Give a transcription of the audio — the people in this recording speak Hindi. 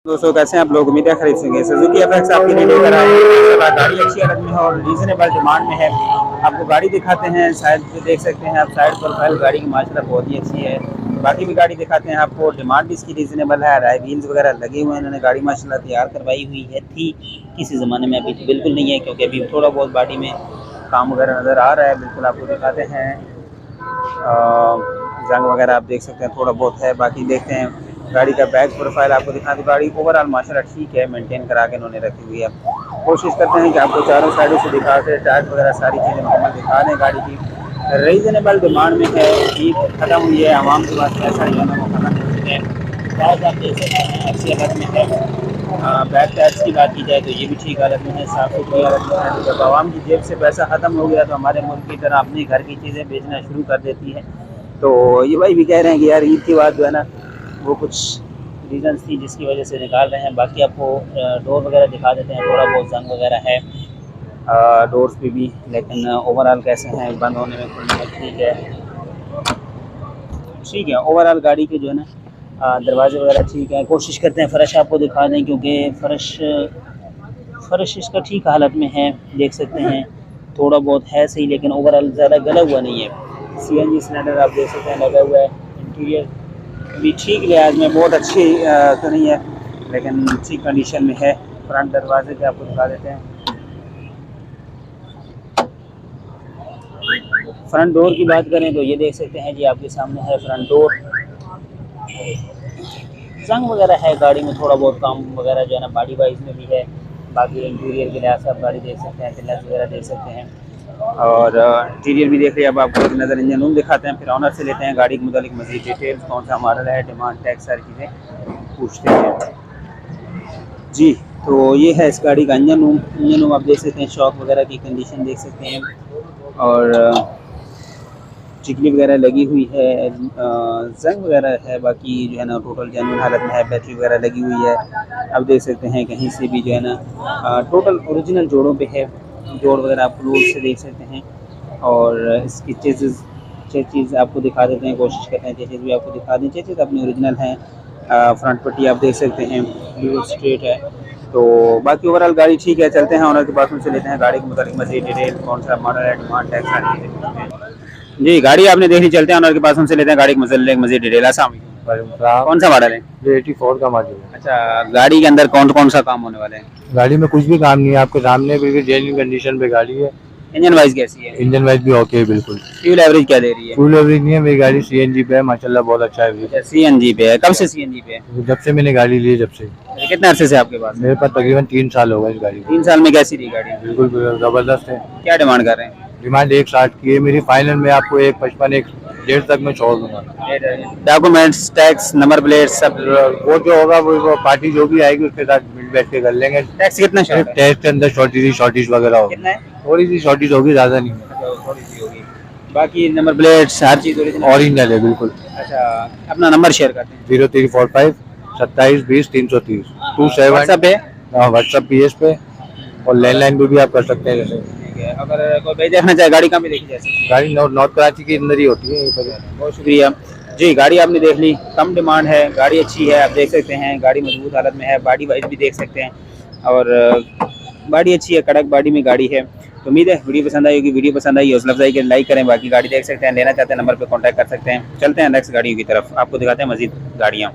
दोस्तों कैसे हैं आप लोग? उम्मीद है खरीद सकेंगे। सुजुकी एफएक्स आपके लिए लेकर आए हैं। गाड़ी अच्छी हालत में है और रीजनेबल डिमांड में है। आपको गाड़ी दिखाते हैं, शायद देख सकते हैं आप साइड प्रोफाइल गाड़ी की माशाल्लाह बहुत ही अच्छी है। बाकी भी गाड़ी दिखाते हैं आपको। डिमांड भी इसकी रीजनेबल है। राय व्हील्स वगैरह लगे हुए हैं। इन्होंने गाड़ी माशाल्लाह तैयार करवाई हुई है थी किसी ज़माने में, अभी तो बिल्कुल नहीं है क्योंकि अभी थोड़ा बहुत गाड़ी में काम वगैरह नज़र आ रहा है। बिल्कुल आपको दिखाते हैं। जंग वगैरह आप देख सकते हैं थोड़ा बहुत है। बाकी देखते हैं गाड़ी का बैक प्रोफाइल आपको दिखा। तो गाड़ी ओवरऑल माशाल्लाह ठीक है, मेंटेन करा के इन्होंने रखी हुई है। कोशिश करते हैं कि आपको चारों साइडों से दिखा के टायर वगैरह सारी चीज़ें मुकम्मल दिखा दें। गाड़ी की रीजनेबल डिमांड में है। ईद खत्म हुई है, आवाम के पास पैसा नहीं होना वो खत्म हो चुके हैं। टायर आप देख सकते हैं अच्छी हालत में है। बैक टायर्स की बात की जाए तो ये भी ठीक हालत में है, साफ सुथरी हालत में है। जब आवाम की जेब से पैसा ख़त्म हो गया तो हमारे मुल्क की तरह अपने घर की चीज़ें बेचना शुरू कर देती है। तो ये भाई भी कह रहे हैं कि यार ईद की बात जो है ना वो कुछ रीजंस थी जिसकी वजह से निकाल रहे हैं। बाकी आपको डोर वगैरह दिखा देते हैं। थोड़ा बहुत जंग वगैरह है डोर्स पे भी, लेकिन ओवरऑल कैसे हैं बंद होने में खुलने में ठीक है। ठीक है ओवरऑल गाड़ी के जो है ना दरवाजे वगैरह ठीक है। कोशिश करते हैं फ़र्श आपको दिखा दें क्योंकि फ़र्श इसका ठीक हालत में है, देख सकते हैं। थोड़ा बहुत है सही लेकिन ओवरऑल ज़्यादा गला हुआ नहीं है। सीएनजी सिलेंडर आप देख सकते हैं लगा हुआ है। इंटीरियर भी ठीक लिहाज में बहुत अच्छी तो नहीं है लेकिन अच्छी कंडीशन में है। फ्रंट दरवाजे के आपको दिखा देते हैं। फ्रंट डोर की बात करें तो ये देख सकते हैं जी आपके सामने है फ्रंट डोर। जंग वगैरह है गाड़ी में, थोड़ा बहुत काम वगैरह जो है ना बॉडी वाइज में भी है। बाकी इंटीरियर के लिहाज से आप गाड़ी देख सकते हैं, ग्लास वगैरह देख सकते हैं और इंटीरियर भी देख लिया। अब आपको एक नज़र इंजन रूम दिखाते हैं, फिर ऑनर से लेते हैं गाड़ी के मुतालिक मज़ीद डिटेल्स, कौन सा मॉडल है, डिमांड टैक्स सारी चीज़ें पूछते हैं जी। तो ये है इस गाड़ी का इंजन रूम। इंजन रूम आप देख सकते हैं, शॉक वगैरह की कंडीशन देख सकते हैं और चिकनी वगैरह लगी हुई है, जंग वगैरह है। बाकी जो है ना टोटल जेन्युइन हालत में है। बैटरी वगैरह लगी हुई है। अब देख सकते हैं कहीं से भी जो है ना टोटल ओरिजिनल जोड़ों पे है। जोड़ वगैरह आप रोड से देख सकते हैं और इसकी चेज़ आपको दिखा देते हैं। कोशिश करते हैं चेज़ भी आपको दिखा दें। चेज़ अपनी ओरिजिनल हैं। फ्रंट पट्टी आप देख सकते हैं बिल्कुल स्ट्रेट है। तो बाकी ओवरऑल गाड़ी ठीक है। चलते हैं ऑनर के पास, उनसे लेते हैं गाड़ी के मुताबिक मज़ीद डिटेल, कौन सा मॉडल है, डिमांड टैक्स सारी चीज़ें जी। गाड़ी आपने देख ली, चलते हैं ऑनर के पास, उनसे लेते हैं गाड़ी के मुताबिक मज़ीद डिटेल। अस्सलाम वालेकुम। कौन सा मॉडल है? ये 84 का मॉडल है। अच्छा, गाड़ी के अंदर कौन कौन सा काम होने वाले हैं? गाड़ी में कुछ भी काम नहीं है, आपके सामने बिल्कुल जेन्युइन कंडीशन पे गाड़ी है। इंजन वाइज कैसी है? इंजन वाइज भी ओके है बिल्कुल। फ्यूल एवरेज क्या दे रही है? फ्यूल एवरेज नहीं है, मेरी गाड़ी सीएनजी पे है, माशाल्लाह बहुत अच्छा है। सीएनजी पे है? कब से सीएनजी पे है? जब से मैंने गाड़ी ली है, जब से। कितने अरसे से आपके पास? मेरे पास तकरीबन 3 साल हो गए इस गाड़ी को। 3 साल में कैसी रही गाड़ी? बिल्कुल जबरदस्त है। क्या डिमांड कर रहे हैं? डिमांड 160 की है मेरी। फाइनल में आपको 155 1.5 तक में छोड़ दूंगा। डॉक्यूमेंट्स, टैक्स, नंबर प्लेट सब वो जो होगा वो पार्टी जो भी आएगी उसके साथ मिल बैठ के कर लेंगे। टैक्स कितना? टैक्स के अंदर शॉर्टेज वगैरह होगी, थोड़ी सी शॉर्टेज होगी, ज्यादा नहीं थोड़ी सी होगी। बाकी नंबर प्लेट्स हर चीज़ ओरिजिनल है बिल्कुल। अच्छा, अपना नंबर शेयर करते हैं। 0345 27 20 330 27। व्हाट्सएप पे? व्हाट्सएप पे, पे और लैंडलाइन पे भी आप कर सकते हैं। जैसे ठीक है, अगर कोई भाई देखना चाहे गाड़ी कहाँ पे देखी जा सकती है? गाड़ी नॉर्थ कराची के अंदर ही होती है। बहुत शुक्रिया जी। गाड़ी आपने देख ली, कम डिमांड है, गाड़ी अच्छी है, आप देख सकते हैं। गाड़ी मजबूत हालत में है, बॉडी वाइज भी देख सकते हैं और बॉडी अच्छी है, कड़क बॉडी में गाड़ी है। तो उम्मीद है वीडियो पसंद आई होगी। वीडियो पसंद आई हौसला अफजाई के लाइक करें। बाकी गाड़ी देख सकते हैं, लेना चाहते हैं नंबर पर कॉन्टैक्ट कर सकते हैं। चलते हैं नेक्स्ट गाड़ियों की तरफ, आपको दिखाते हैं मजीद गाड़ियाँ।